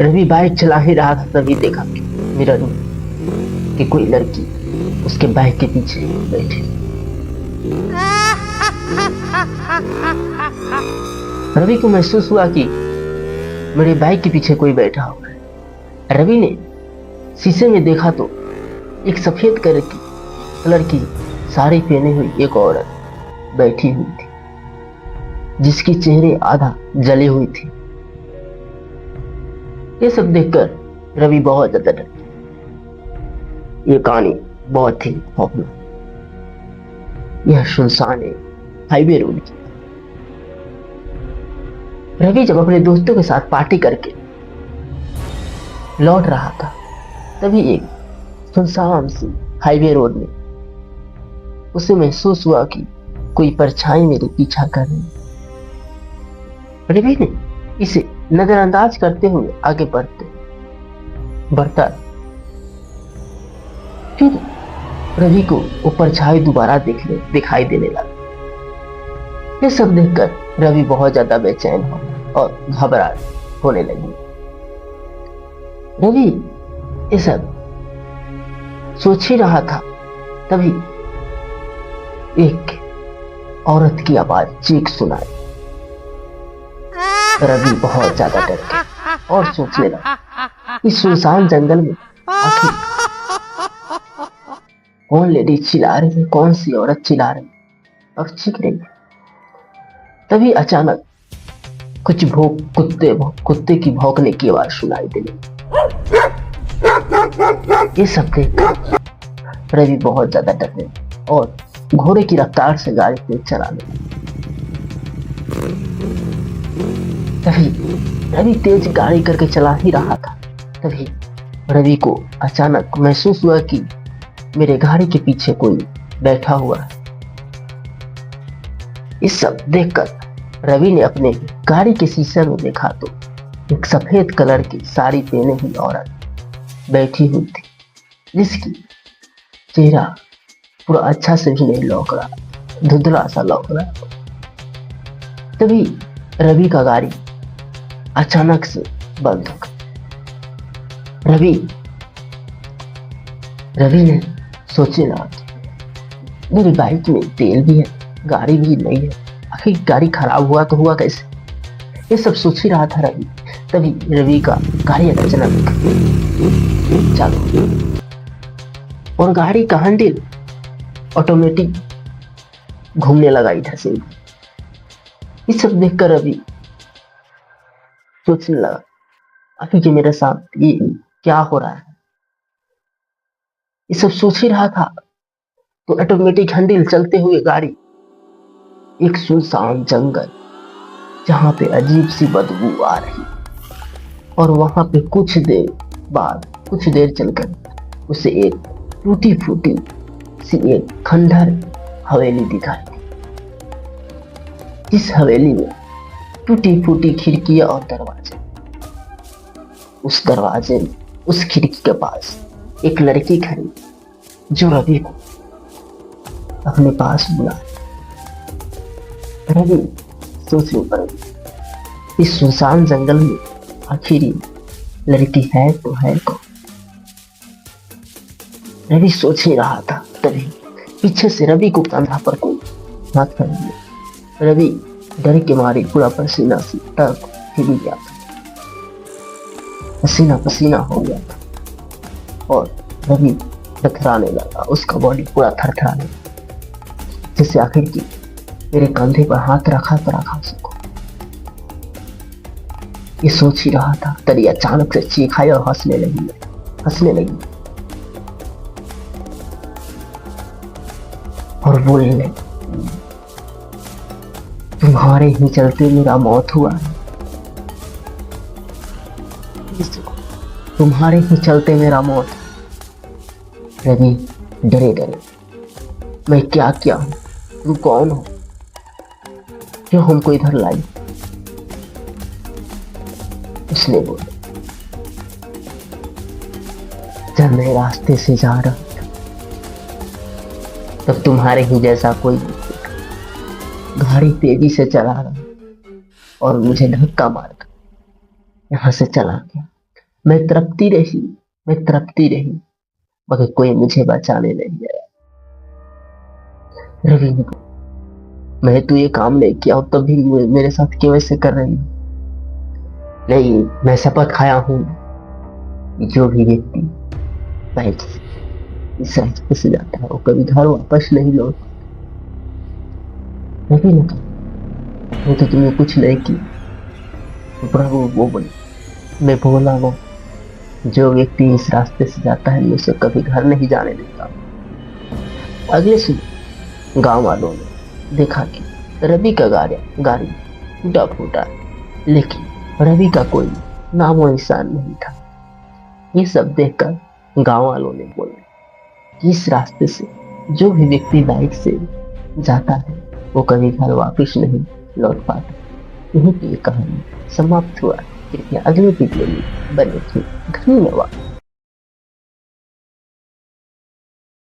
Ravi bike चला ही रहा था तभी देखा मिरर में कि कोई लड़की उसके बाइक के पीछे बैठी। रवि को महसूस हुआ कि मेरे बाइक के पीछे कोई बैठा हुआ है। रवि ने शीशे में देखा तो एक सफेद कलर की साड़ी पहने हुई एक औरत बैठी हुई थी, जिसकी चेहरे आधा जली हुई थी। ये सब देखकर रवि बहुत ज्यादा डर गया। ये कहानी बहुत ही खौफनाक। यह सुनसान हाईवे रोड की। रवि जब अपने दोस्तों के साथ पार्टी करके लौट रहा था तभी एक सुनसान सी हाईवे रोड में उसे महसूस हुआ कि कोई परछाई मेरे पीछा कर रही है। रवि ने इसे नजरअंदाज करते हुए आगे बढ़ता फिर रवि को वो परछाई दोबारा दिखाई देने लगा। ये सब देखकर रवि बहुत ज्यादा बेचैन हो और घबराहट होने लगी। रवि ये सब सोच ही रहा था तभी एक औरत की आवाज चीख सुनाई। रवि बहुत ज्यादा डर गया और सोचने लगा इस सुनसान जंगल में आखिर कौन लेडी चिल्ला रही है, कौन सी औरत चिल्ला रही है और चीख रही है। तभी अचानक कुछ कुत्ते की भौंकने की आवाज सुनाई देने। ये सब देखकर रवि बहुत ज्यादा डर गया और घोड़े की रफ्तार से गाड़ी तेज चलाने लगा। तभी रवि तेज गाड़ी करके चला ही रहा था तभी रवि को अचानक महसूस हुआ कि मेरे गाड़ी के पीछे कोई बैठा हुआ है। इस सब देखकर रवि ने अपने गाड़ी के शीशे में देखा तो एक सफेद कलर की साड़ी पहने हुई औरत बैठी हुई थी, जिसकी चेहरा पूरा अच्छा से भी नहीं लौक रहा, धुंधला सा लौक रहा। तभी रवि का गाड़ी अचानक से बंद हो गई। रवि ने सोचे ना, मेरी बाइक में तेल भी है, गाड़ी भी नहीं है, आखिर गाड़ी खराब हुआ तो हुआ कैसे। ये सब सोच ही रहा था रवि। तभी रवि का गाड़ी अचानक चालू हुआ और गाड़ी का हैंडल ऑटोमेटिक घूमने लगा इधर से। ये सब देखकर रवि सोचने लगा आखिर कि मेरे साथ ये क्या हो रहा है। ये सब सोच ही रहा था तो ऑटोमेटिक हैंडल चलते हुए गाड़ी एक सुनसान जंगल, जहां पे अजीब सी बदबू आ रही और वहां पे कुछ देर चलकर उसे एक टूटी फूटी सी एक खंडहर हवेली दिखाई दी। इस हवेली में टूटी फूटी खिड़कियां और दरवाजे। उस खिड़की के पास एक लड़की खड़ी जो रवि को अपने पास बुला। रवि सोचने पर इस सुनसान जंगल में आखिर लड़की है तो है कौन। रवि सोच ही रहा था तभी पीछे से रवि को कंधा पर कोई हाथ कर दिया। रवि डर के मारे पूरा पसीना से तक हिल गया था, पसीना पसीना हो गया था और रवि थरथराने लगा। उसका बॉडी पूरा थरथराने लगा, जिससे आखिर की मेरे कंधे पर हाथ रखा तो रखा सको। ये सोच ही रहा था तभी अचानक से चीखाई और हंसने लगी और बोलने लगी, तुम्हारे ही चलते मेरा मौत हुआ है, तुम्हारे ही चलते मेरा मौत। रवि डरे डरे, मैं क्या किया हूं, तुम कौन हो, क्यों हमको इधर लाई। उसने बोला, जब मैं रास्ते से जा रहा था तब तुम्हारे ही जैसा कोई गाड़ी तेजी से चला रहा और मुझे धक्का मारकर यहां से चला गया। मैं तड़पती रही, मगर कोई मुझे बचाने नहीं आया। रवि ने बोला, मैं तो ये काम नहीं किया हूं, तब भी मेरे साथ क्यों ऐसे कर रही हूँ? नहीं, मैं शपथ खाया हूं, जो भी व्यक्ति बाइक इस रास्ते से जाता है वो कभी घर वापस नहीं लौट। रवि ने कहा, मैं तो तुम्हें कुछ नहीं किया। तो प्रभु वो बोले, मैं बोला ना, जो व्यक्ति इस रास्ते से जाता है मैं उसे कभी घर नहीं जाने देता। अगले सुबह गांव वालों ने देखा कि रवि का गाड़ी टूटा फूटा, लेकिन रवि का कोई नामो निशान नहीं था। ये सब देखकर गांव वालों ने बोला कि इस रास्ते से जो भी व्यक्ति बाइक से जाता है वो कभी घर वापस नहीं लौट पाता। यहीं पे ये कहानी समाप्त हुआ। कृपया अगले वीडियो में बने थे। धन्यवाद।